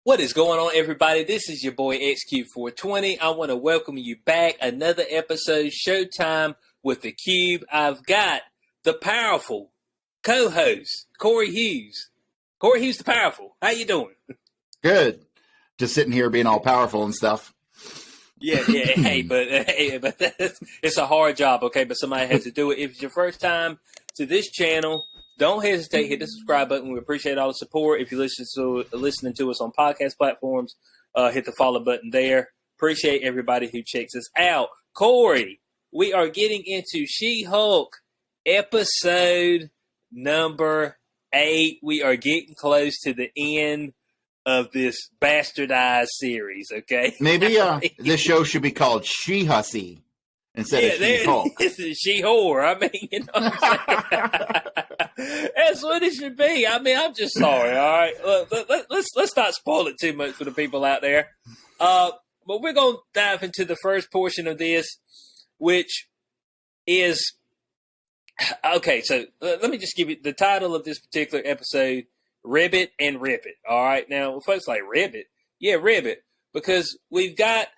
What is going on, everybody? This is your boy XQ420. I want to welcome you back. Another episode, Showtime with the Cube. I've got the powerful co-host, Corey Hughes. Corey Hughes, the powerful. How you doing? Good. Just sitting here being all powerful and stuff. Yeah. Hey, but it's a hard job, okay? But somebody has to do it. If it's your first time to this channel, don't hesitate. Hit the subscribe button. We appreciate all the support. If you're listening to us on podcast platforms, hit the follow button there. Appreciate everybody who checks us out. Corey, we are getting into She-Hulk episode number 8. We are getting close to the end of this bastardized series, okay? Maybe this show should be called She-Hussy instead of She-Hulk. This is She-Whore. I mean, you know what I'm saying? That's what it should be. I mean, I'm just sorry, all right? Let's not spoil it too much for the people out there. But we're going to dive into the first portion of this, which is... Okay, so let me just give you the title of this particular episode, Ribbit and Ribbit. All right, now folks like Ribbit, yeah, Ribbit, because we've got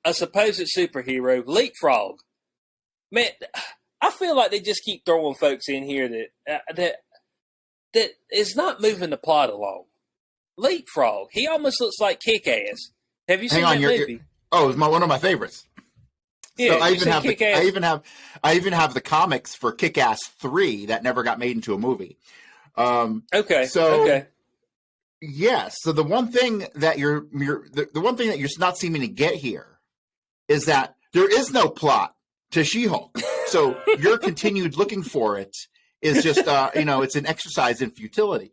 a supposed superhero, Leapfrog. Man, I feel like they just keep throwing folks in here that is not moving the plot along. Leapfrog, he almost looks like Kick-Ass. Have you seen that movie? Oh, it's one of my favorites. Yeah, so I even have the comics for Kick-Ass 3 that never got made into a movie. Okay. Yes. So the one thing that the one thing that you're not seeming to get here is that there is no plot to She-Hulk. So your continued looking for it is just it's an exercise in futility.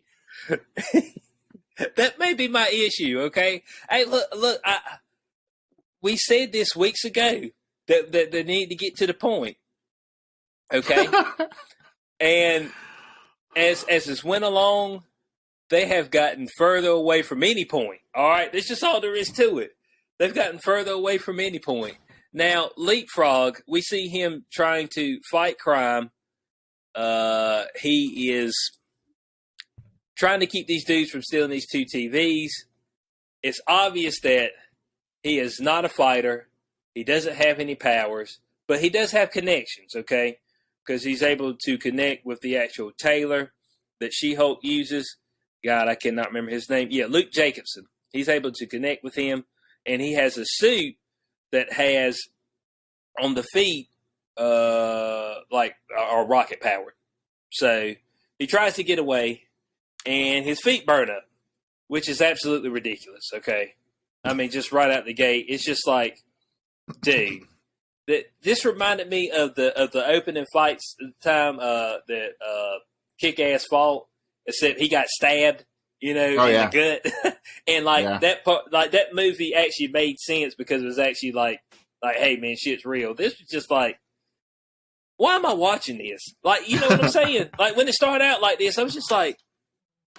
That may be my issue. Okay. Hey, look. We said this weeks ago that they need to get to the point. Okay. And as this went along, they have gotten further away from any point. All right, that's just all there is to it. They've gotten further away from any point. Now, Leapfrog, we see him trying to fight crime. He is trying to keep these dudes from stealing these 2 TVs. It's obvious that he is not a fighter. He doesn't have any powers, but he does have connections, okay? Because he's able to connect with the actual tailor that She-Hulk uses. God, I cannot remember his name. Yeah, Luke Jacobson. He's able to connect with him, and he has a suit that has on the feet are rocket powered. So he tries to get away, and his feet burn up, which is absolutely ridiculous. Okay, I mean, just right out the gate, it's just like, dude. This reminded me of the opening fights at the time that Kick-Ass fought, except he got stabbed, in the gut, and that part, that movie actually made sense because it was actually like, hey man, shit's real. This was just like, why am I watching this? Like, you know what I'm saying? Like when it started out like this, I was just like,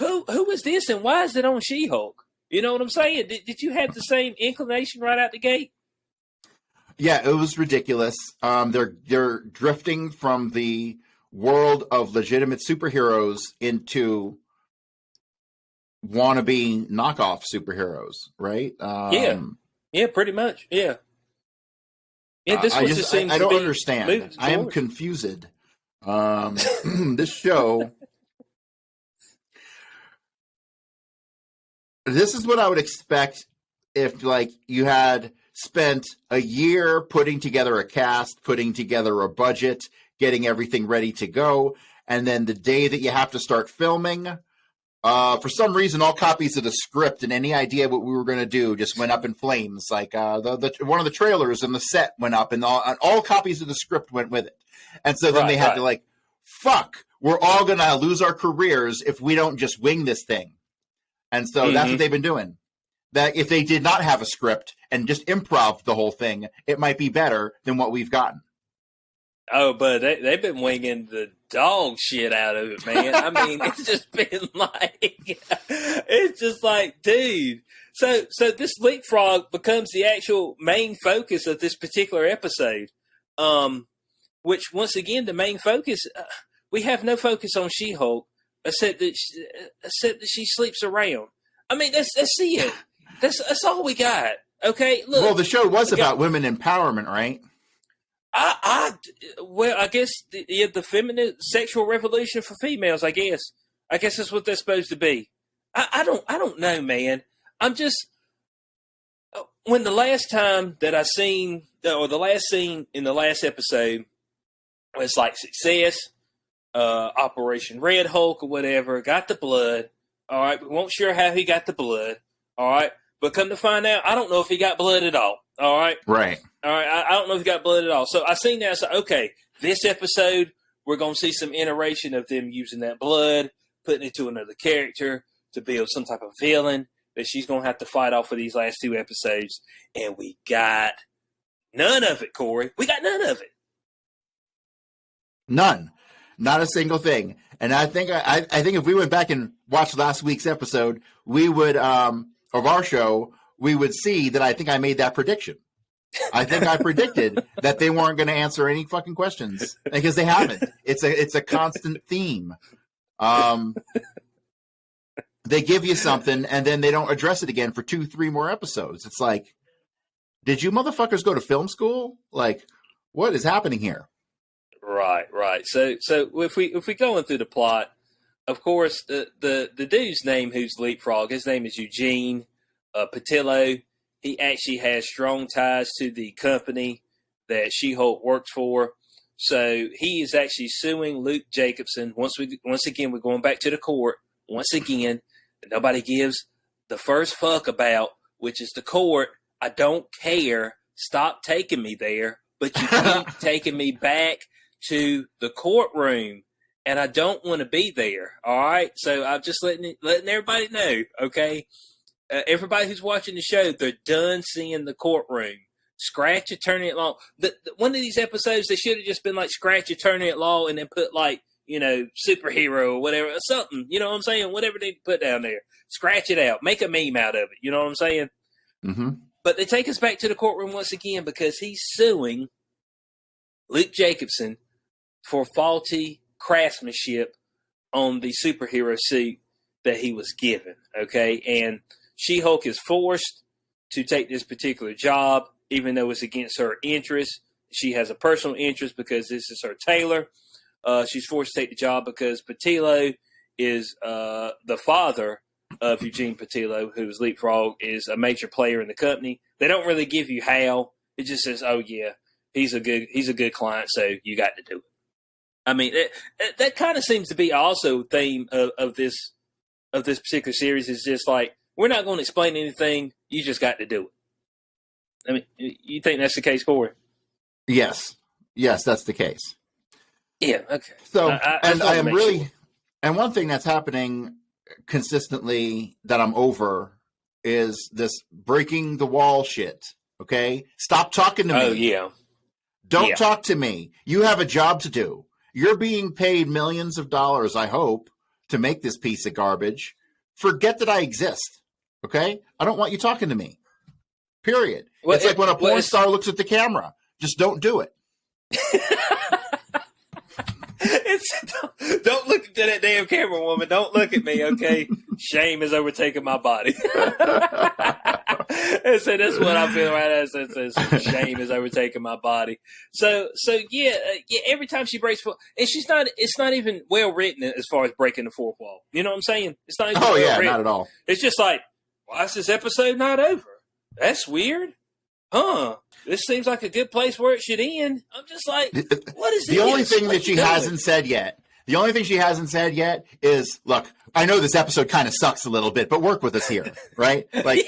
who is this and why is it on She-Hulk? You know what I'm saying? Did you have the same inclination right out the gate? Yeah, it was ridiculous. They're drifting from the world of legitimate superheroes into wannabe knockoff superheroes, right? Yeah, pretty much. Yeah. This I don't understand. I am confused. This show. This is what I would expect if, you had spent a year putting together a cast, putting together a budget, getting everything ready to go, and then the day that you have to start filming, for some reason, all copies of the script and any idea what we were going to do just went up in flames. Like one of the trailers and the set went up, and all copies of the script went with it. And so then they had to fuck, we're all going to lose our careers if we don't just wing this thing. And so that's what they've been doing. That if they did not have a script and just improv the whole thing, it might be better than what we've gotten. Oh, but they've been winging the dog shit out of it, man. I mean, it's just been dude. So this Leapfrog becomes the actual main focus of this particular episode. Which once again, the main focus, we have no focus on She-Hulk except that she sleeps around. I mean, that's it. That's all we got. Okay, look. Well, the show was about women empowerment, right? I guess the feminine sexual revolution for females. I guess that's what they're supposed to be. I don't know, man. I'm just when the last time that I seen or the last scene in the last episode was like success, Operation Red Hulk or whatever, got the blood. All right, we won't sure how he got the blood. All right, but come to find out, I don't know if he got blood at all. All right, right. All right, I don't know if he got blood at all. So I seen that. I said, okay, this episode we're gonna see some iteration of them using that blood, putting it to another character to build some type of villain that she's gonna have to fight off for these last 2 episodes, and we got none of it, Corey. We got none of it. None, not a single thing. And I think if we went back and watched last week's episode, we would of our show, we would see that I think I made that prediction. I think I predicted that they weren't going to answer any fucking questions because they haven't. It's a constant theme. They give you something and then they don't address it again for 2-3 more episodes. It's like, did you motherfuckers go to film school? Like, what is happening here? Right. So if we go through the plot, of course, the dude's name who's Leapfrog, his name is Eugene Patillo. He actually has strong ties to the company that She-Hulk works for. So he is actually suing Luke Jacobson. Once again, we're going back to the court. Once again, that nobody gives the first fuck about, which is the court. I don't care. Stop taking me there. But you keep taking me back to the courtroom, and I don't want to be there. All right, so I'm just letting everybody know. Okay, everybody who's watching the show, they're done seeing the courtroom. Scratch Attorney at Law. One of these episodes, they should have just been like Scratch Attorney at Law, and then put like superhero or whatever, or something. You know what I'm saying? Whatever they put down there, scratch it out, make a meme out of it. You know what I'm saying? Mm-hmm. But they take us back to the courtroom once again because he's suing Luke Jacobson for faulty craftsmanship on the superhero suit that he was given, okay? And She-Hulk is forced to take this particular job, even though it's against her interest. She has a personal interest because this is her tailor. She's forced to take the job because Patillo is the father of Eugene Patillo, who's Leapfrog, is a major player in the company. They don't really give you how. It just says, oh, yeah, he's a good client, so you got to do it. I mean, that kind of seems to be also the theme of this particular series is just like, we're not going to explain anything. You just got to do it. I mean, you think that's the case, Corey? Yes, that's the case. Yeah. Okay. So, I am really, sure. And one thing that's happening consistently that I'm over is this breaking the wall shit. Okay, stop talking to me. Oh yeah. Don't talk to me. You have a job to do. You're being paid millions of dollars, I hope, to make this piece of garbage. Forget that I exist, okay? I don't want you talking to me, period. Well, it's like when a porn star looks at the camera. Just don't do it. Don't look at that damn camera, woman. Don't look at me, okay? Shame is overtaking my body. And so that's what I feel right now. So shame is overtaking my body. So yeah. Every time she breaks, and it's not even well written as far as breaking the fourth wall. You know what I'm saying? It's not even well written. Not at all. It's just like, why is this episode not over? That's weird. Huh? This seems like a good place where it should end. I'm just like, what is the only thing that she hasn't said yet? The only thing she hasn't said yet is, look, I know this episode kind of sucks a little bit, but work with us here, right? Like,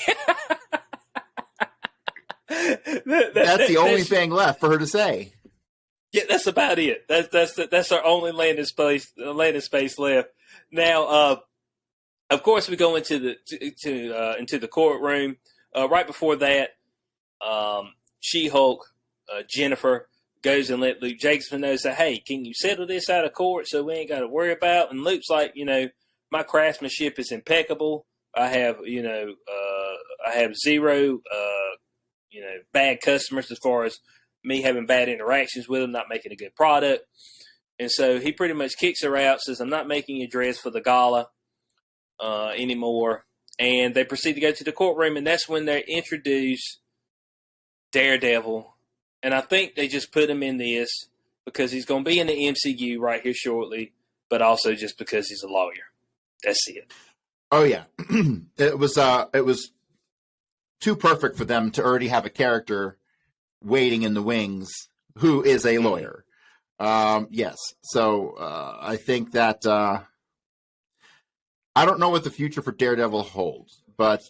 that's the only thing left for her to say. Yeah, that's about it. That's our only landing space left. Now, of course, we go into the courtroom. Right before that, She-Hulk, Jennifer, goes and let Luke Jacobson know, say, hey, can you settle this out of court so we ain't got to worry about? And Luke's like, my craftsmanship is impeccable. I have zero, bad customers as far as me having bad interactions with them, not making a good product. And so he pretty much kicks her out, says, I'm not making you dress for the gala anymore. And they proceed to go to the courtroom, and that's when they introduce Daredevil. And I think they just put him in this because he's going to be in the MCU right here shortly, but also just because he's a lawyer. That's it. Oh yeah, it was too perfect for them to already have a character waiting in the wings who is a lawyer. Yes, so I think that I don't know what the future for Daredevil holds, but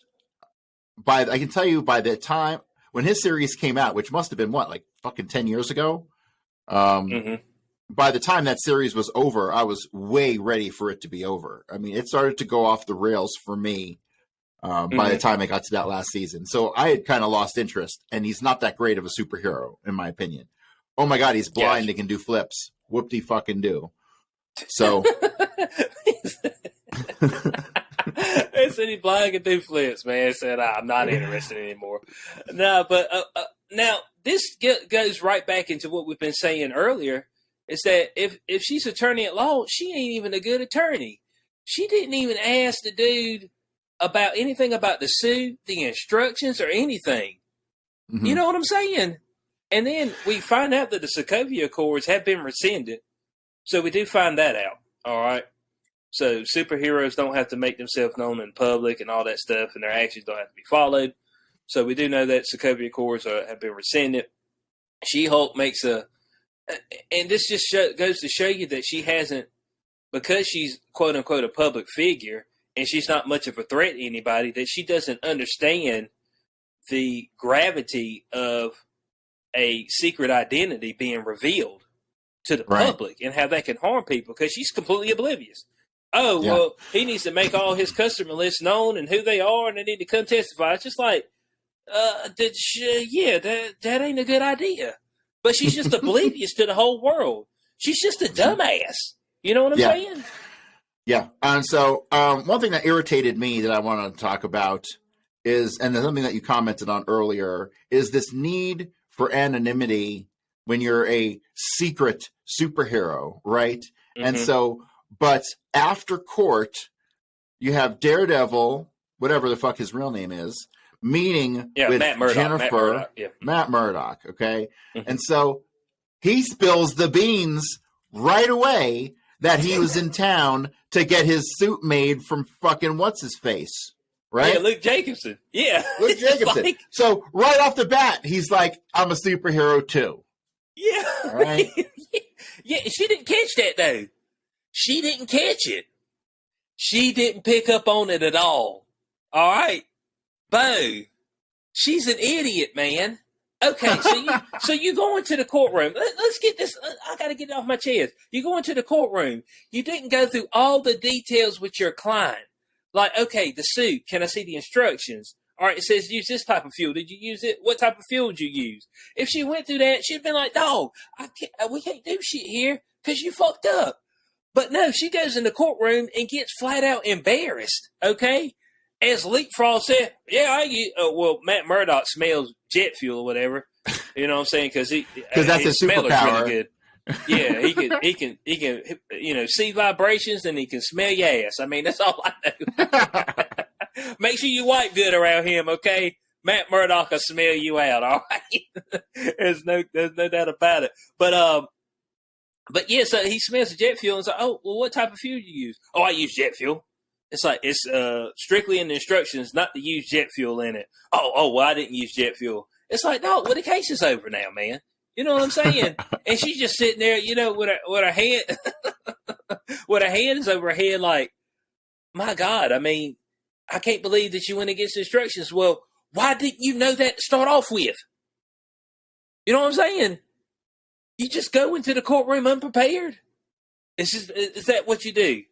I can tell you by the time when his series came out, which must have been like fucking 10 years ago. By the time that series was over, I was way ready for it to be over. I mean, it started to go off the rails for me by the time I got to that last season. So I had kind of lost interest, and he's not that great of a superhero, in my opinion. Oh my God, he's blind and can do flips. Whoop-de fucking do. So. They said he's blind and can do flips, man. Said, I'm not interested anymore. No, but now this goes right back into what we've been saying earlier. Is that if she's attorney at law, she ain't even a good attorney. She didn't even ask the dude about anything about the suit, the instructions, or anything. Mm-hmm. You know what I'm saying? And then we find out that the Sokovia Accords have been rescinded. So we do find that out. All right. So superheroes don't have to make themselves known in public and all that stuff, and their actions don't have to be followed. So we do know that Sokovia Accords have been rescinded. She-Hulk makes and this just goes to show you that she hasn't, because she's quote unquote a public figure and she's not much of a threat to anybody, that she doesn't understand the gravity of a secret identity being revealed to the public and how that can harm people, because she's completely oblivious. Oh, yeah. Well, he needs to make all his customer lists known and who they are, and they need to come testify. It's just like, that ain't a good idea. But she's just oblivious to the whole world. She's just a dumbass. You know what I'm saying? Yeah. And so one thing that irritated me that I want to talk about is, and something that you commented on earlier, is this need for anonymity when you're a secret superhero, right? Mm-hmm. And so, but after court, you have Daredevil, whatever the fuck his real name is, meeting with Matt Murdock, Jennifer, Matt Murdock, okay? Mm-hmm. And so he spills the beans right away that he was in town to get his suit made from fucking what's-his-face, right? Yeah, Luke Jacobson. Yeah. Luke Jacobson. So right off the bat, he's like, I'm a superhero too. Yeah. All right? Yeah, she didn't catch that, though. She didn't catch it. She didn't pick up on it at all. All right? Bo, she's an idiot, man. Okay, so you go into the courtroom. Let's get this. I got to get it off my chest. You go into the courtroom. You didn't go through all the details with your client. Like, okay, the suit. Can I see the instructions? All right, it says use this type of fuel. Did you use it? What type of fuel did you use? If she went through that, she'd been like, "Dog, we can't do shit here because you fucked up." But no, she goes in the courtroom and gets flat out embarrassed. Okay. As Leapfrog said, Matt Murdock smells jet fuel or whatever. You know what I'm saying? Because that's his superpower. Really good. Yeah, he can see vibrations and he can smell your ass. I mean, that's all I know. Make sure you wipe good around him, okay? Matt Murdock will smell you out. All right, there's no doubt about it. But yeah, so he smells the jet fuel and it's like, oh, well, what type of fuel do you use? Oh, I use jet fuel. It's like, it's strictly in the instructions not to use jet fuel in it. Oh, well, I didn't use jet fuel. It's like, no, well, the case is over now, man. You know what I'm saying? And she's just sitting there, with her hand, with her hands over her head, like, my God, I mean, I can't believe that you went against instructions. Well, why didn't you know that to start off with? You know what I'm saying? You just go into the courtroom unprepared. Is that what you do?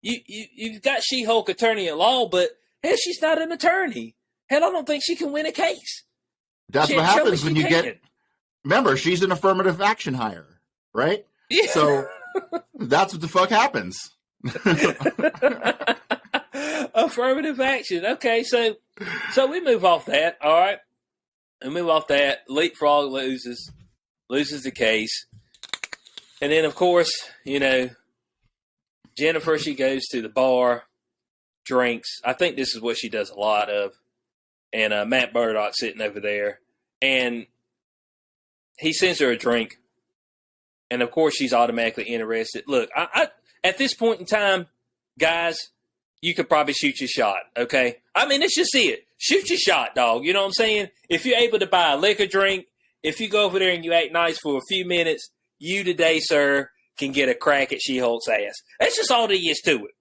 You've got She-Hulk attorney at law, but hell, she's not an attorney. Hell, I don't think she can win a case. That's what happens when you get. Remember, she's an affirmative action hire, right? Yeah. So that's what the fuck happens. Affirmative action. Okay, so we move off that. All right, and move off that. Leapfrog loses the case, and then of course, Jennifer, she goes to the bar, drinks. I think this is what she does a lot of. And Matt Murdock sitting over there, and he sends her a drink, and of course she's automatically interested. Look, I at this point in time, guys, you could probably shoot your shot. Okay, I mean, let's just see it. Shoot your shot, dog. You know what I'm saying? If you're able to buy a liquor drink, if you go over there and you act nice for a few minutes, you today, sir, can get a crack at She-Hulk's ass. That's just all there is to it.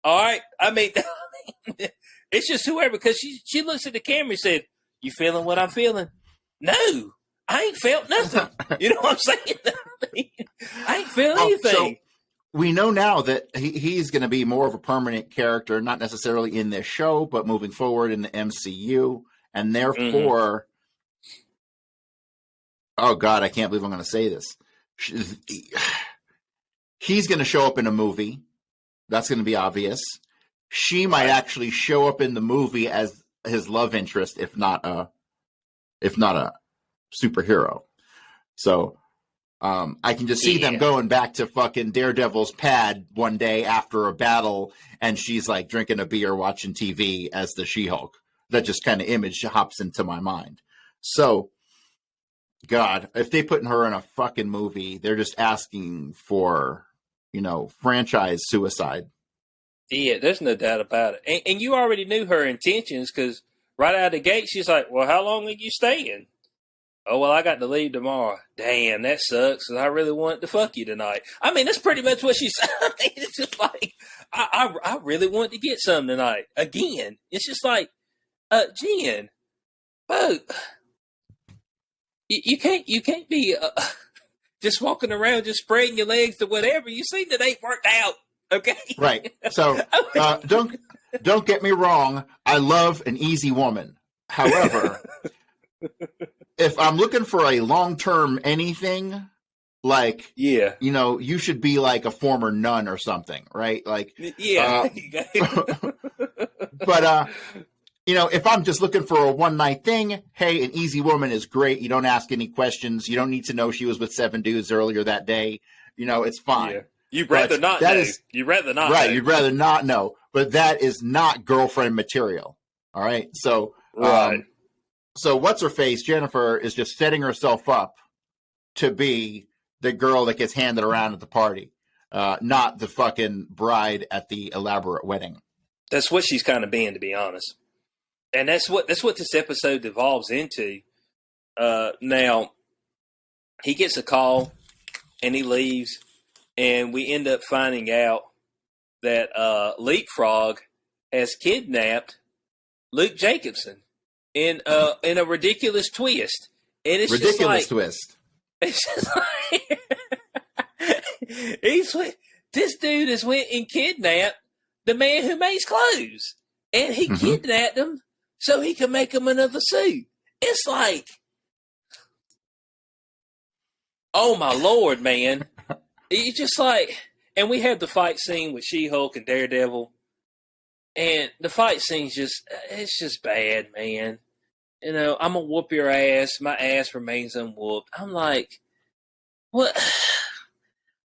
All right? I mean, it's just whoever, because she looks at the camera and said, "You feeling what I'm feeling?" No, I ain't felt nothing. You know what I'm saying? I mean, I ain't feeling anything. So we know now that he's going to be more of a permanent character, not necessarily in this show, but moving forward in the MCU. And therefore, oh God, I can't believe I'm going to say this. He's going to show up in a movie. That's going to be obvious. She might actually show up in the movie as his love interest, if not a superhero. So I can just see them going back to fucking Daredevil's pad one day after a battle, and she's like drinking a beer, watching TV as the She-Hulk. That just kind of image hops into my mind. So, God, if they put her in a fucking movie, they're just asking for, franchise suicide. Yeah, there's no doubt about it. And you already knew her intentions, because right out of the gate, she's like, "Well, how long are you staying?" "Oh, well, I got to leave tomorrow." "Damn, that sucks, because I really wanted to fuck you tonight." I mean, that's pretty much what she said. I mean, it's just like, I really wanted to get some tonight. Again, it's just like, Jen, but you can't be just walking around just spreading your legs to whatever. You see that ain't worked out, okay? Right. So don't get me wrong. I love an easy woman. However, if I'm looking for a long-term anything, like, you should be like a former nun or something, right? Like, but, if I'm just looking for a one-night thing, hey, an easy woman is great. You don't ask any questions. You don't need to know she was with 7 dudes earlier that day. It's fine. Yeah. You'd rather not know. You'd rather not right, know. You'd rather not know. But that is not girlfriend material. All right? So, right. So what's-her-face, Jennifer, is just setting herself up to be the girl that gets handed around at the party, not the fucking bride at the elaborate wedding. That's what she's kind of being, to be honest. And that's what this episode devolves into. Now, he gets a call, and he leaves, and we end up finding out that Leapfrog has kidnapped Luke Jacobson in a ridiculous twist. And it's ridiculous just like, twist. It's just like this dude has went and kidnapped the man who makes clothes, and he kidnapped him so he can make him another suit. It's like, oh my Lord, man! You just like, and we have the fight scene with She-Hulk and Daredevil, and the fight scene's it's just bad, man. I'm gonna whoop your ass. My ass remains unwhooped. I'm like, what?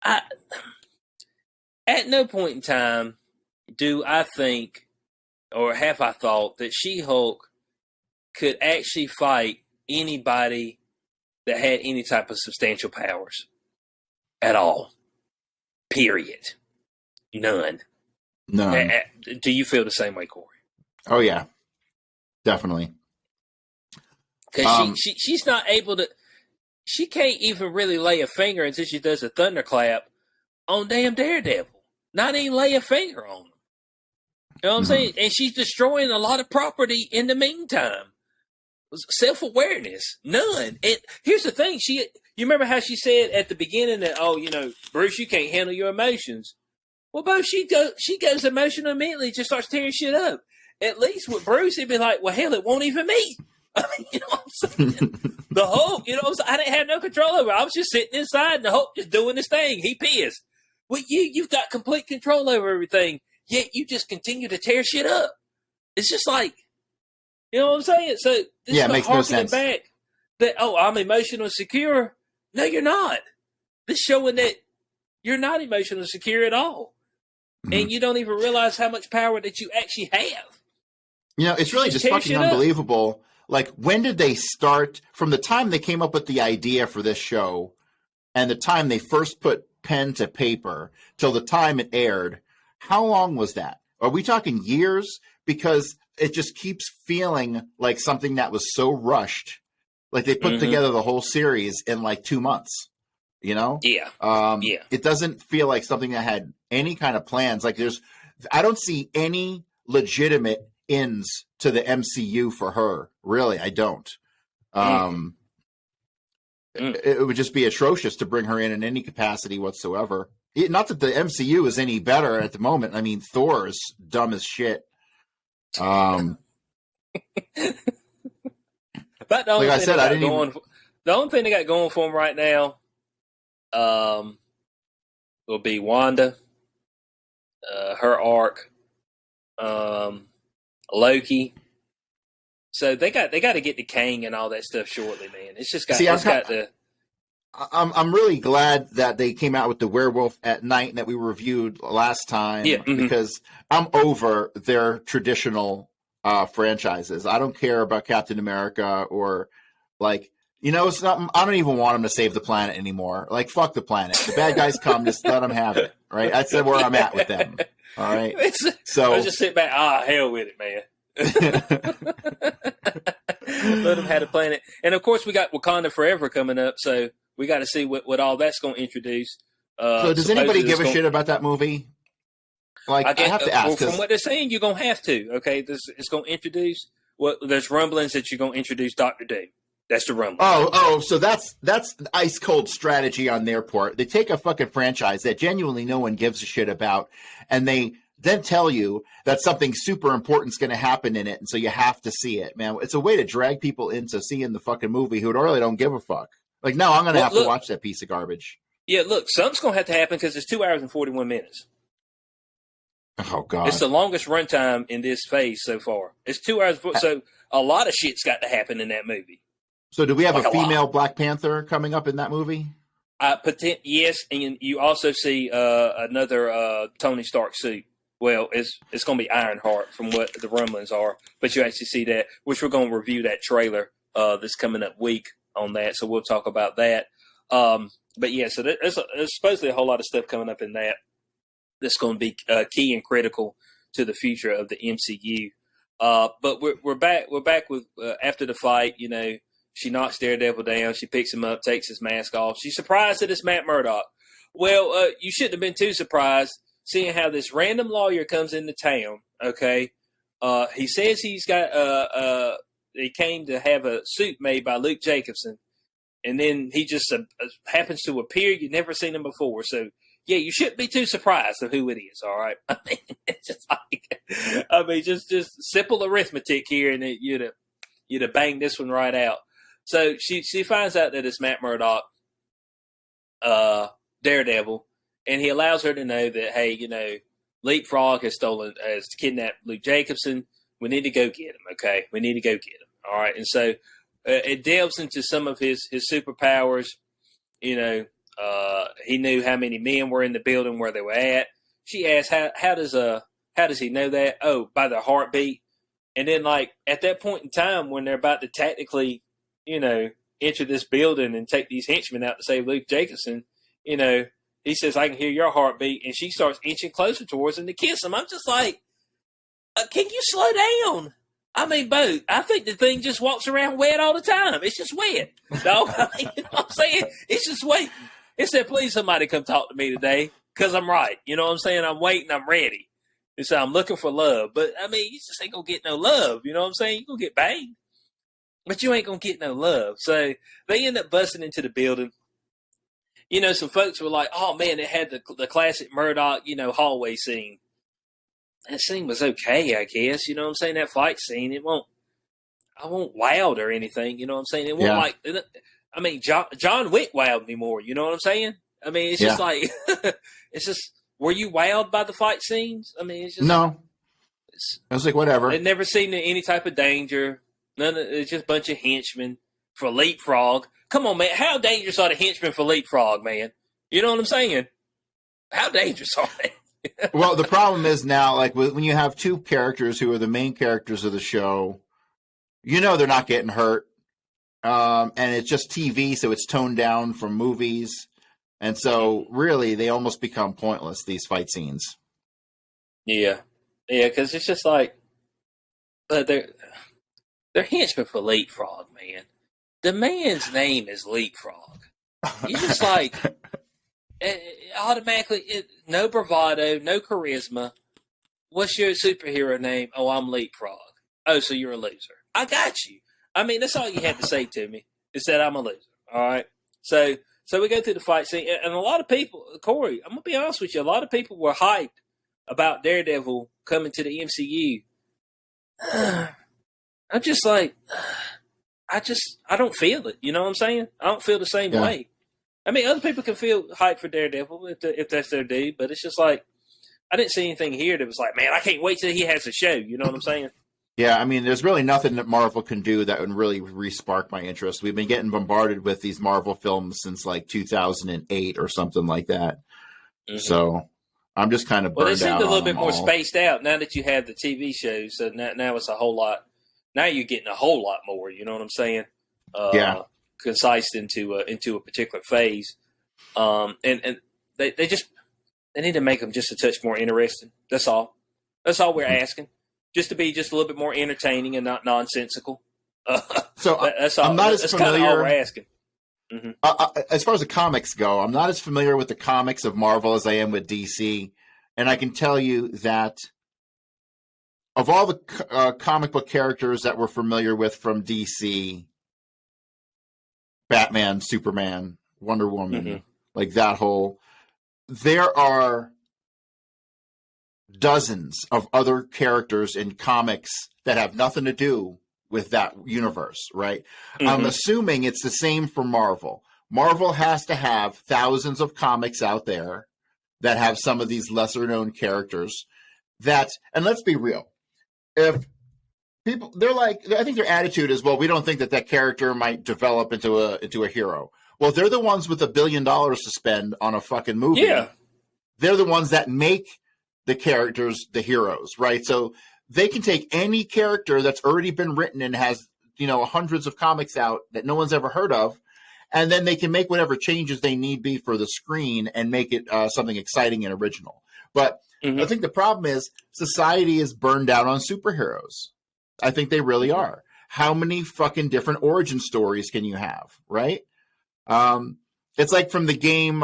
At no point in time do I think, or have I thought, that She-Hulk could actually fight anybody that had any type of substantial powers at all. Period. None. Do you feel the same way, Corey? Oh yeah, definitely. Because she's not able to. She can't even really lay a finger until she does a thunderclap on damn Daredevil. Not even lay a finger on him. You know what I'm saying? And she's destroying a lot of property in the meantime. Self-awareness, none. And here's the thing: you remember how she said at the beginning that, Bruce, you can't handle your emotions. Well, Bo, she goes emotional immediately, just starts tearing shit up. At least with Bruce, he'd be like, well, hell, it won't even me. I mean, you know what I'm saying? The Hulk, I didn't have no control over it. I was just sitting inside, and the Hulk just doing his thing. He pissed. Well, you've got complete control over everything, yet you just continue to tear shit up. It's just like, you know what I'm saying? So this is makes no sense. Back that, I'm emotional secure. No, you're not. This showing that you're not emotionally secure at all. and you don't even realize how much power that you actually have. It's really just fucking unbelievable. Like, when did they start? From the time they came up with the idea for this show and the time they first put pen to paper till the time it aired, how long was that? Are we talking years? Because it just keeps feeling like something that was so rushed. Like they put together the whole series in like 2 months, Yeah. It doesn't feel like something that had any kind of plans. Like I don't see any legitimate ends to the MCU for her. Really, I don't. It would just be atrocious to bring her in any capacity whatsoever. Not that the MCU is any better at the moment. I mean, Thor is dumb as shit. But the only like I said, the only thing they got going for them right now will be Wanda, her arc, Loki. So they got to get to Kang and all that stuff shortly, man. It's just got I'm really glad that they came out with the Werewolf at Night that we reviewed last time. Yeah, because I'm over their traditional franchises. I don't care about Captain America or it's not. I don't even want them to save the planet anymore. Like, fuck the planet. The bad guys come, just let them have it. Right? That's where I'm at with them. All right. So I just sit back. Hell with it, man. Let them have the planet, and of course we got Wakanda Forever coming up. So we got to see what all that's going to introduce. So does anybody give a shit about that movie? Like, I have to ask. From what they're saying, you're going to have to. Okay, it's going to introduce. There's rumblings that you're going to introduce Doctor Doom. That's the rumble. So that's ice cold strategy on their part. They take a fucking franchise that genuinely no one gives a shit about, and they then tell you that something super important is going to happen in it, and so you have to see it. Man, it's a way to drag people into seeing the fucking movie who really don't give a fuck. Like, no, I'm going to have to watch that piece of garbage. Yeah, look, something's going to have to happen because it's 2 hours and 41 minutes. Oh, God. It's the longest runtime in this phase so far. It's 2 hours. So a lot of shit's got to happen in that movie. So do we have a female Black Panther coming up in that movie? Yes, and you also see another Tony Stark suit. Well, it's going to be Ironheart from what the rumblings are, but you actually see that, which we're going to review that trailer this coming up week on that, so we'll talk about that. But yeah, so there's supposedly a whole lot of stuff coming up in that that's going to be key and critical to the future of the MCU. But we're back with after the fight. She knocks Daredevil down. She picks him up, takes his mask off. She's surprised that it's Matt Murdock. Well, you shouldn't have been too surprised, seeing how this random lawyer comes into town. Okay, he says he came to have a suit made by Luke Jacobson, and then he just happens to appear. You've never seen him before, so yeah, you shouldn't be too surprised of who it is. All right, I mean, it's just just simple arithmetic here, and you'd have banged this one right out. So she finds out that it's Matt Murdock, Daredevil, and he allows her to know that, hey, Leapfrog has kidnapped Luke Jacobson. We need to go get him, okay? We need to go get him, all right? And so it delves into some of his superpowers. He knew how many men were in the building where they were at. She asked, how does he know that? Oh, by their heartbeat. And then, at that point in time when they're about to tactically, enter this building and take these henchmen out to save Luke Jacobson, he says, I can hear your heartbeat. And she starts inching closer towards him to kiss him. I'm just like, can you slow down? I mean, Bo, I think the thing just walks around wet all the time. It's just wet. No, you know what I'm saying? It's just waiting. It said, please, somebody come talk to me today because I'm right. You know what I'm saying? I'm waiting. I'm ready. And so I'm looking for love. But, I mean, you just ain't going to get no love. You know what I'm saying? You're going to get banged. But you ain't going to get no love. So they end up busting into the building. Some folks were like, oh, man, it had the classic Murdoch, hallway scene. That scene was okay, I guess. You know what I'm saying? That fight scene, I won't wowed or anything. You know what I'm saying? It won't John Wick wowed me more. You know what I'm saying? I mean, it's just like, it's just, were you wowed by the fight scenes? I mean, it's just. No. I was like, whatever. They'd never seen any type of danger. It's just a bunch of henchmen for Leapfrog. Come on, man. How dangerous are the henchmen for Leapfrog, man? You know what I'm saying? How dangerous are they? Well, the problem is now, like when you have two characters who are the main characters of the show, they're not getting hurt, and it's just TV, so it's toned down from movies, and so really they almost become pointless, these fight scenes. Yeah, because it's just like they're henchmen for Leapfrog, man. The man's name is Leapfrog. You just like automatically no bravado, no charisma. What's your superhero name? Oh, I'm Leapfrog. Oh, so you're a loser. I got you. I mean, that's all you had to say to me is that I'm a loser. All right. So we go through the fight scene, and a lot of people, Corey, I'm gonna be honest with you, a lot of people were hyped about Daredevil coming to the MCU. I'm just like, I don't feel it. You know what I'm saying? I don't feel the same way. I mean, other people can feel hyped for Daredevil if that's their dude, but it's just like, I didn't see anything here that was like, man, I can't wait till he has a show. You know what I'm saying? Yeah, I mean, there's really nothing that Marvel can do that would really re-spark my interest. We've been getting bombarded with these Marvel films since like 2008 or something like that. Mm-hmm. So I'm just kind of burned out. Well, they seemed a little bit more all. Spaced out now that you have the TV shows. So now it's a whole lot. Now you're getting a whole lot more. You know what I'm saying? Concised into a particular phase. And they need to make them just a touch more interesting. That's all. That's all we're asking. Just to be just a little bit more entertaining and not nonsensical. So that's all. I'm not as familiar. Kind of all we're asking. Mm-hmm. As far as the comics go, I'm not as familiar with the comics of Marvel as I am with DC, and I can tell you that of all the comic book characters that we're familiar with from DC, Batman, Superman, Wonder Woman, like that whole, there are dozens of other characters in comics that have nothing to do with that universe, right? I'm assuming it's the same for Marvel. Marvel has to have thousands of comics out there that have some of these lesser known characters that, and let's be real, if people, they're like, I think their attitude is, well, we don't think that character might develop into a hero. Well, they're the ones with $1 billion to spend on a fucking movie. Yeah. They're the ones that make the characters the heroes, right? So they can take any character that's already been written and has, hundreds of comics out that no one's ever heard of, and then they can make whatever changes they need be for the screen and make it something exciting and original. But I think the problem is society is burned out on superheroes. I think they really are. How many fucking different origin stories can you have, right? It's like from the game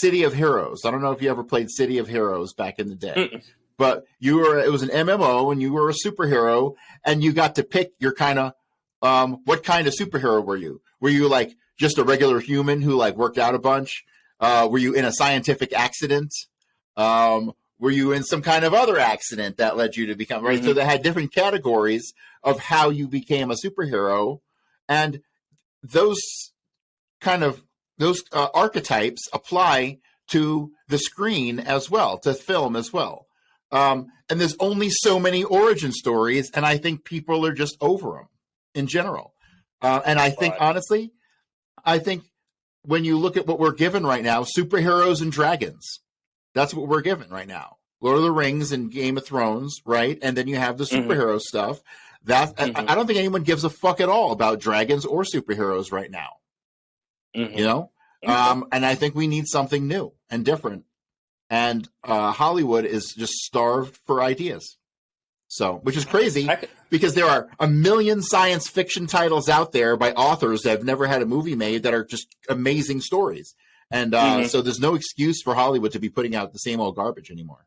City of Heroes. I don't know if you ever played City of Heroes back in the day, but it was an MMO and you were a superhero and you got to pick your kind of, what kind of superhero were you? Were you like just a regular human who like worked out a bunch? Were you in a scientific accident? Were you in some kind of other accident that led you to become, right? So they had different categories of how you became a superhero. And those archetypes apply to the screen as well, to film as well. And there's only so many origin stories, and I think people are just over them in general. And I think, honestly, when you look at what we're given right now, superheroes and dragons, that's what we're given right now. Lord of the Rings and Game of Thrones, right? And then you have the superhero stuff. I don't think anyone gives a fuck at all about dragons or superheroes right now. And I think we need something new and different. And Hollywood is just starved for ideas. So, which is crazy because there are a million science fiction titles out there by authors that have never had a movie made that are just amazing stories. And so there's no excuse for Hollywood to be putting out the same old garbage anymore.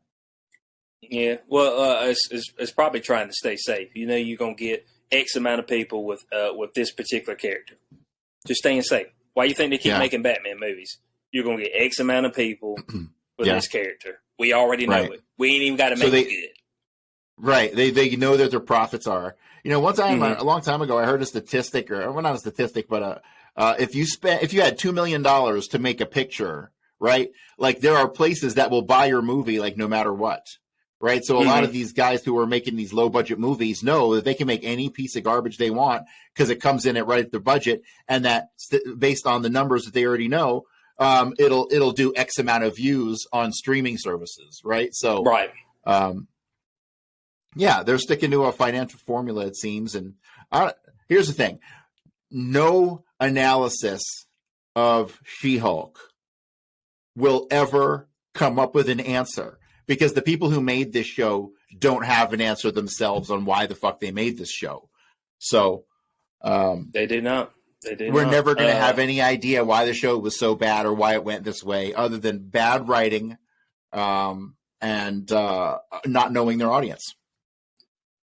Yeah, well, it's probably trying to stay safe. You're going to get X amount of people with this particular character. Just staying safe. Why do you think they keep making Batman movies? You're going to get X amount of people with this character. We already know it. We ain't even got to make it good. Right. They know that their profits are. One time, a long time ago, I heard a statistic, or well, not a statistic, but if you had $2 million to make a picture, right? Like there are places that will buy your movie, like no matter what. Right. So a lot of these guys who are making these low budget movies know that they can make any piece of garbage they want because it comes in right at their budget. And that based on the numbers that they already know, it'll do X amount of views on streaming services, right? So, right. Yeah, they're sticking to a financial formula, it seems. And here's the thing: no analysis of She-Hulk will ever come up with an answer, because the people who made this show don't have an answer themselves on why the fuck they made this show. So they do not. We're never going to have any idea why the show was so bad or why it went this way, other than bad writing and not knowing their audience.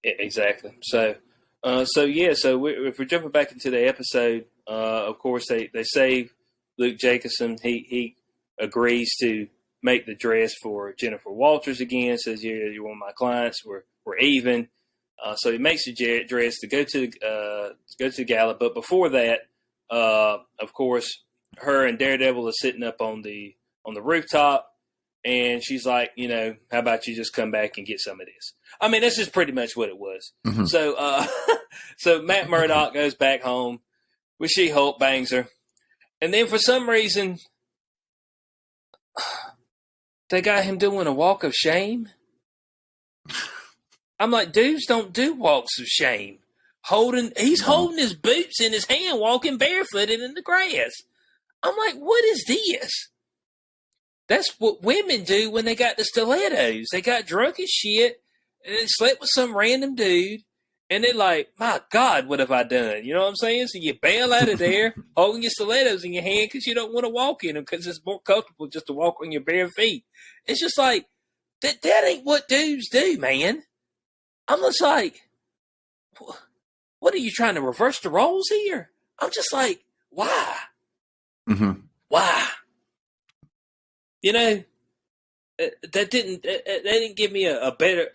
Exactly. So if we're jumping back into the episode, of course they save Luke Jacobson. He agrees to make the dress for Jennifer Walters again. Says, you're one of my clients. We're even. So he makes the dress to go to the gala. But before that, of course, her and Daredevil are sitting up on the rooftop, and she's like, how about you just come back and get some of this? I mean, this is pretty much what it was. Mm-hmm. So Matt Murdock goes back home with She-Hulk, bangs her, and then for some reason they got him doing a walk of shame. I'm like, dudes don't do walks of shame. He's holding his boots in his hand, walking barefooted in the grass. I'm like, what is this? That's what women do when they got the stilettos. They got drunk as shit, and they slept with some random dude, and they're like, my God, what have I done? You know what I'm saying? So you bail out of there, holding your stilettos in your hand because you don't want to walk in them because it's more comfortable just to walk on your bare feet. It's just like, that ain't what dudes do, man. I'm just like, what are you trying to reverse the roles here? I'm just like, why? Mm-hmm. Why? That didn't give me a better.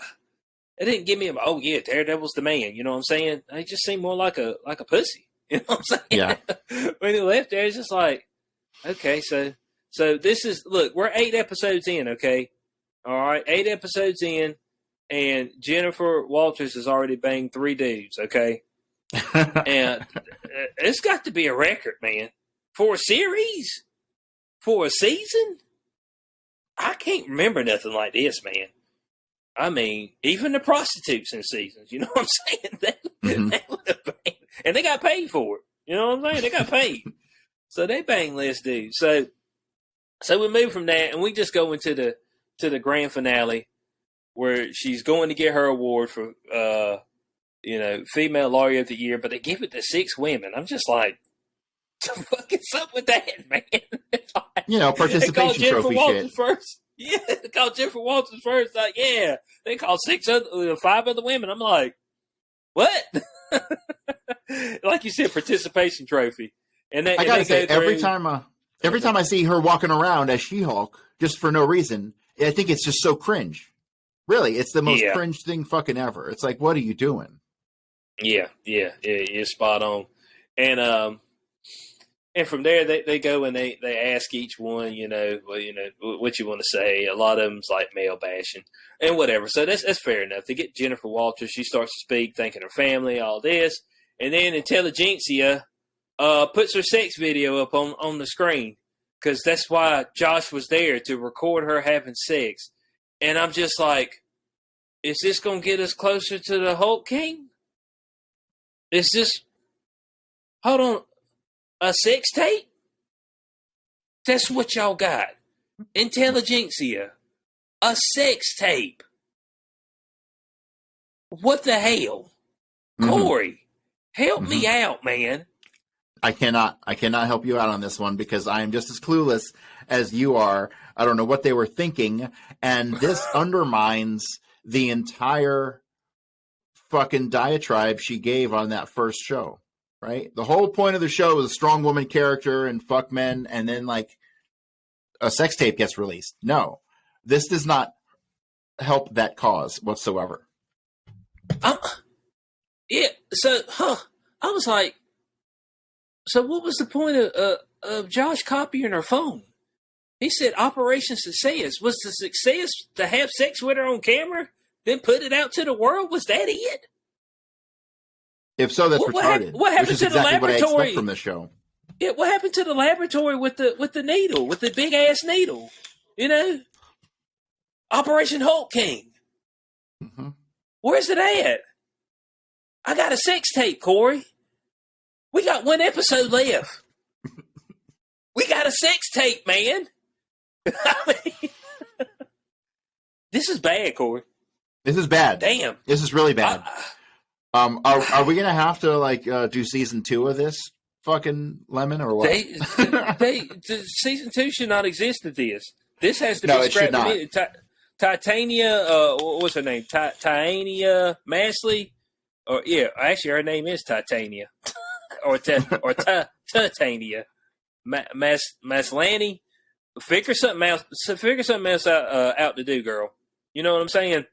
It didn't give me oh yeah, Daredevil's the man. You know what I'm saying? He just seemed more like a pussy. You know what I'm saying? Yeah. When he left there, it's just like, okay, so this is, look, we're 8 episodes in, okay, all right, 8 episodes in, and Jennifer Walters has already banged 3 dudes, okay, and it's got to be a record, man, for a series, for a season. I can't remember nothing like this, man. I mean, even the prostitutes in seasons, you know what I'm saying? They would have banged, and they got paid for it. You know what I'm saying? They got paid. So they bang less dudes. So we move from that, and we just go into the grand finale where she's going to get her award for, Female Lawyer of the Year, but they give it to 6 women. I'm just like, what the fuck is up with that, man? Participation trophy Walters shit. First. Yeah, they called Jennifer Walters first. Like, yeah, they called 5 other women. I'm like, what? Like you said, participation trophy. And I gotta say, every time I see her walking around as She-Hulk, just for no reason, I think it's just so cringe. Really, it's the most cringe thing fucking ever. It's like, what are you doing? Yeah, you're spot on. And from there, they go and they ask each one, what you want to say. A lot of them's like male bashing and whatever. So that's fair enough. They get Jennifer Walters. She starts to speak, thanking her family, all this. And then Intelligentsia puts her sex video up on the screen because that's why Josh was there, to record her having sex. And I'm just like, is this going to get us closer to the Hulk King? Is this, hold on, a sex tape? That's what y'all got. Intelligentsia. A sex tape. What the hell? Mm-hmm. Corey, help me out, man. I cannot help you out on this one because I am just as clueless as you are. I don't know what they were thinking, and this undermines the entire fucking diatribe she gave on that first show, right? The whole point of the show is a strong woman character and fuck men, and then like a sex tape gets released. No, this does not help that cause whatsoever. Yeah, so, I was like, so what was the point of Josh copying her phone? He said Operation Success. Was the success to have sex with her on camera, then put it out to the world? Was that it? If so, that's retarded. What happened to the laboratory? What I expect from the show. Yeah, what happened to the laboratory with the needle, with the big ass needle? You know, Operation Hulk King. Mm-hmm. Where's it at? I got a sex tape, Corey. We got one episode left. We got a sex tape, man. I mean, this is bad, Corey. This is bad. Damn. This is really bad. Are we gonna have to like do season 2 of this fucking lemon or what? Season 2 should not exist of this. This has to No, be it should scrapped. not. Titania, what's her name? Titania Masley, or yeah, actually her name is Titania, or Titania Maslany. Figure something else. Out to do, girl. You know what I'm saying?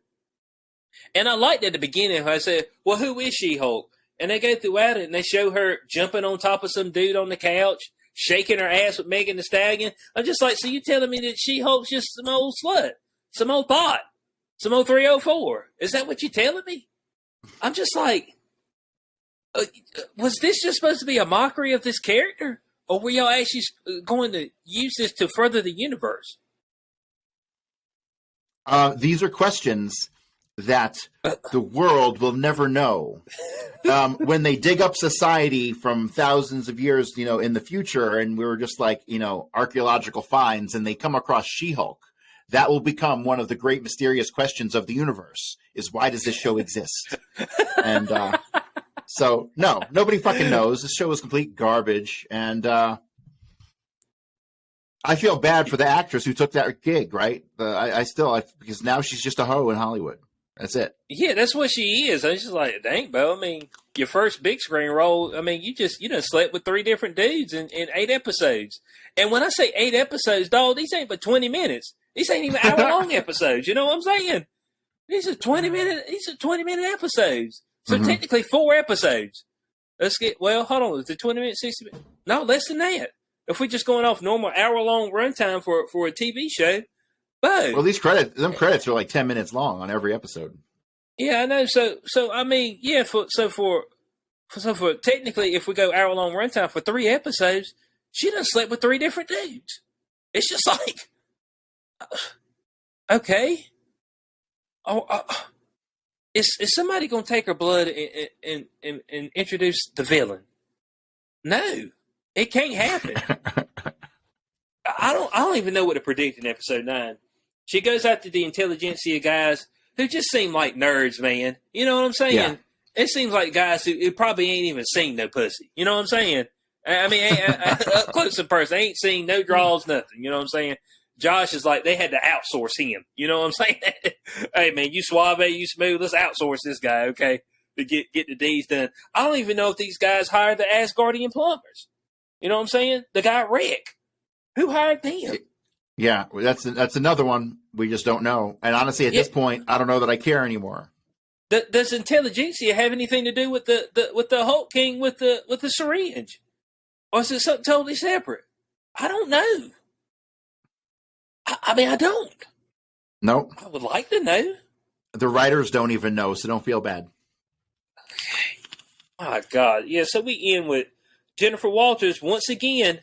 And I liked at the beginning I said, "Well, who is She-Hulk?" And they go throughout it and they show her jumping on top of some dude on the couch, shaking her ass with Megan Thee Stallion. I'm just like, so you telling me that She-Hulk's just some old slut? Some old thought, some old 304. Is that what you're telling me? I'm just like, was this just supposed to be a mockery of this character? Or were y'all actually going to use this to further the universe? These are questions that the world will never know. When they dig up society from thousands of years, in the future, and we were just like, archaeological finds, and they come across She-Hulk, that will become one of the great mysterious questions of the universe, is why does this show exist? And so, no, nobody fucking knows. This show is complete garbage. And I feel bad for the actress who took that gig, right? Because now she's just a hoe in Hollywood. That's it. Yeah, that's what she is. I was just like, dang, bro. I mean, your first big screen role, I mean, you done slept with 3 different dudes in 8 episodes. And when I say 8 episodes, dog, these ain't but 20 minutes. These ain't even hour-long episodes. You know what I'm saying? These are 20-minute episodes. So technically 4 episodes. Hold on. Is it 20 minutes, 60 minutes? No, less than that. If we're just going off normal hour-long runtime for a TV show, but well, them credits are like 10 minutes long on every episode. Yeah, I know. So I mean, yeah. For technically, if we go hour-long runtime for 3 episodes, she done slept with 3 different dudes. It's just like, okay. Is somebody gonna take her blood and introduce the villain? No, it can't happen. I don't even know what to predict in episode 9. She goes after the intelligentsia guys who just seem like nerds, man. You know what I'm saying? Yeah. It seems like guys who probably ain't even seen no pussy. You know what I'm saying? I mean, up close in person, they ain't seen no draws, nothing. You know what I'm saying? Josh is like, they had to outsource him. You know what I'm saying? Hey, man, you suave, you smooth, let's outsource this guy, okay, to get the D's done. I don't even know if these guys hired the Asgardian plumbers. You know what I'm saying? The guy Rick. Who hired them? Yeah, that's another one we just don't know. And honestly, at this point, I don't know that I care anymore. Does intelligentsia have anything to do with the Hulk King with the syringe, or is it something totally separate? I don't know. I mean, I don't. Nope. I would like to know. The writers don't even know, so don't feel bad. Okay. My God, yeah. So we end with Jennifer Walters once again.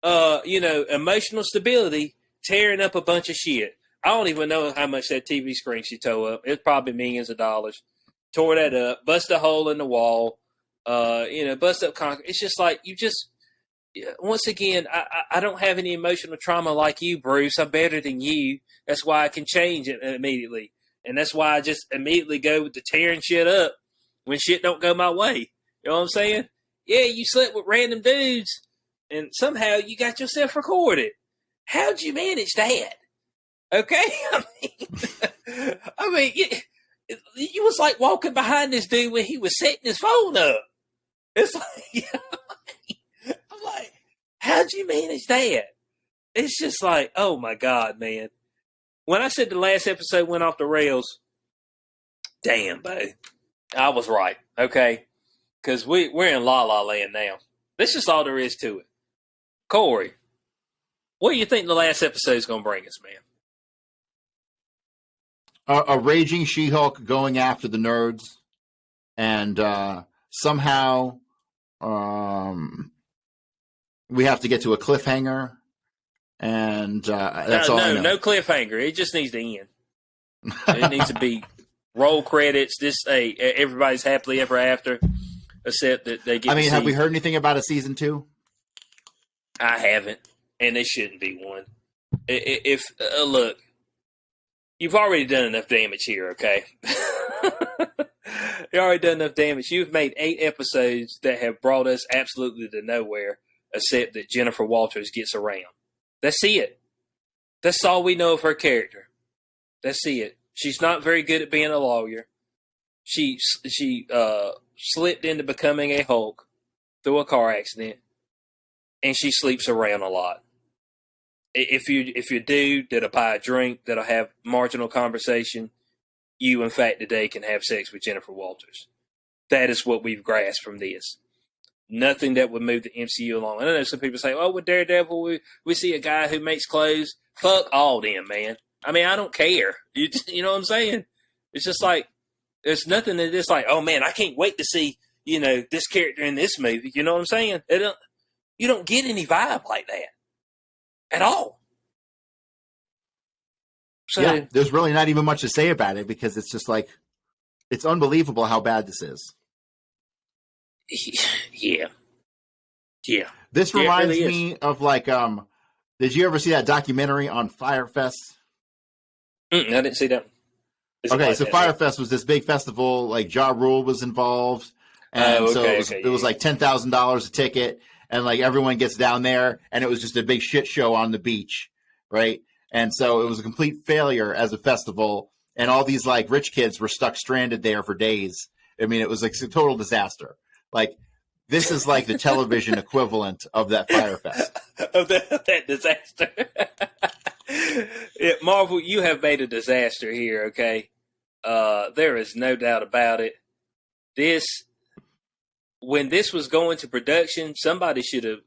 Emotional stability, tearing up a bunch of shit. I don't even know how much that TV screen she tore up. It's probably millions of dollars. Tore that up, bust a hole in the wall, bust up concrete. It's just like, once again, I don't have any emotional trauma like you, Bruce. I'm better than you. That's why I can change it immediately. And that's why I just immediately go with the tearing shit up when shit don't go my way. You know what I'm saying? Yeah, you slept with random dudes, and somehow you got yourself recorded. How'd you manage that? Okay? I mean, you was like walking behind this dude when he was setting his phone up. It's like, I'm like, how'd you manage that? It's just like, oh my God, man. When I said the last episode went off the rails, damn, babe, I was right, okay? Because we're in La La Land now. That's just all there is to it. Corey, what do you think the last episode is going to bring us, man? A raging She-Hulk going after the nerds, and somehow we have to get to a cliffhanger, and that's all I know. No cliffhanger. It just needs to end. It needs to be roll credits. Everybody's happily ever after, except that they get. I mean, have we heard anything about a season 2? I haven't, and there shouldn't be one. If look, you've already done enough damage here, okay? You already done enough damage. You've made 8 episodes that have brought us absolutely to nowhere, except that Jennifer Walters gets around. That's it. That's all we know of her character. That's it. She's not very good at being a lawyer. She slipped into becoming a Hulk through a car accident, and she sleeps around a lot. If you're a dude that'll buy a drink, that'll have marginal conversation, you, in fact, today can have sex with Jennifer Walters. That is what we've grasped from this. Nothing that would move the MCU along. I know some people say, oh, with Daredevil, we see a guy who makes clothes. Fuck all them, man. I mean, I don't care. You know what I'm saying? It's just like, there's nothing that is like, oh, man, I can't wait to see, this character in this movie. You know what I'm saying? You don't get any vibe like that at all. So, yeah, there's really not even much to say about it because it's just like, it's unbelievable how bad this is. Yeah. This reminds me of like, did you ever see that documentary on Fyre Fest? I didn't see that. Okay, so Fyre Fest was this big festival. Like Ja Rule was involved, and it was like $10,000 a ticket, and like everyone gets down there, and it was just a big shit show on the beach, right? And so it was a complete failure as a festival, and all these like rich kids were stuck stranded there for days. I mean, it was like a total disaster. Like, this is like the television equivalent of that Fyre Fest. of that disaster. Marvel, you have made a disaster here, okay? There is no doubt about it. When this was going to production, somebody should have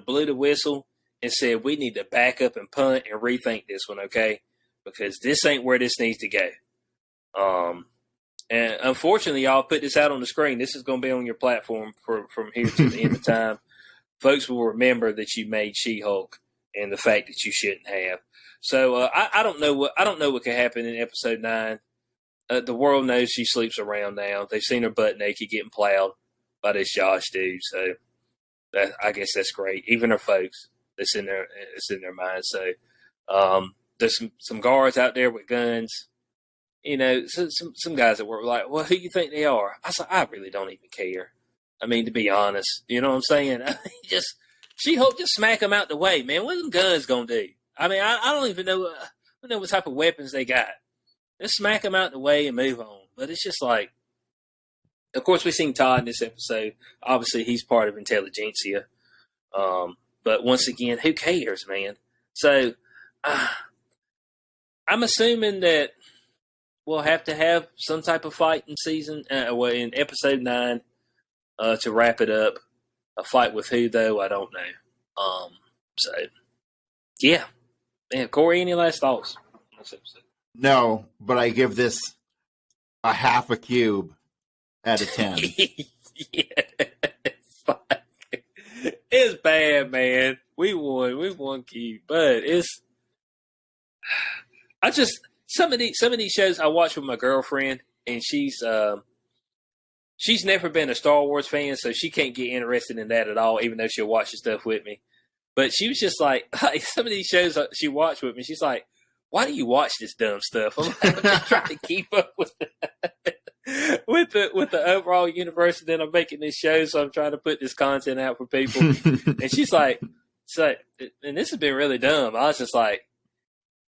blew the whistle and said, we need to back up and punt and rethink this one, okay? Because this ain't where this needs to go. And unfortunately, y'all put this out on the screen. This is going to be on your platform from here to the end of time. Folks will remember that you made She-Hulk and the fact that you shouldn't have. So I don't know what could happen in episode 9. The world knows she sleeps around now. They've seen her butt naked getting plowed by this Josh dude. So I guess that's great. Even her folks, it's in their mind. So there's some guards out there with guns. Some guys that were like, well, who you think they are? I said, I really don't even care. I mean, to be honest, you know what I'm saying? She-Hulk, just smack them out the way, man. What are them guns gonna do? I mean, I don't even know. I don't know what type of weapons they got. Just smack them out the way and move on. But it's just like, of course, we've seen Todd in this episode. Obviously, he's part of Intelligentsia. But once again, who cares, man? So I'm assuming that we'll have to have some type of fight in in episode 9 to wrap it up. A fight with who, though, I don't know. So, yeah. Man, Corey, any last thoughts on this episode? No, but I give this a half a cube out of 10. Yeah, it's bad, man. We won cube, but it's. Some of these shows I watch with my girlfriend, and she's never been a Star Wars fan, so she can't get interested in that at all, even though she'll watch the stuff with me. But she was just like some of these shows she watched with me, she's like, why do you watch this dumb stuff? I'm just trying to keep up with the overall universe, and then I'm making this show, so I'm trying to put this content out for people. And she's like, and this has been really dumb. I was just like,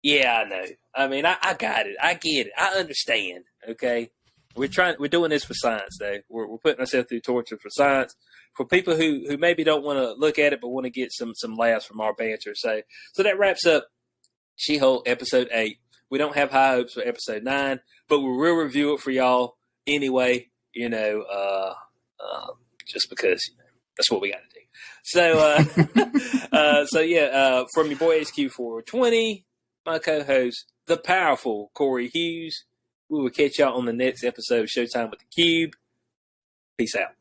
yeah, I know. I mean, I got it. I get it. I understand. Okay. We're doing this for science, though. We're putting ourselves through torture for science, for people who maybe don't want to look at it, but want to get some laughs from our banter. So that wraps up She-Hulk episode 8. We don't have high hopes for episode 9, but we will review it for y'all anyway, just because, that's what we got to do. So, from your boy HQ420, my co-host, the powerful Corey Hughes. We will catch y'all on the next episode of Showtime with the Cube. Peace out.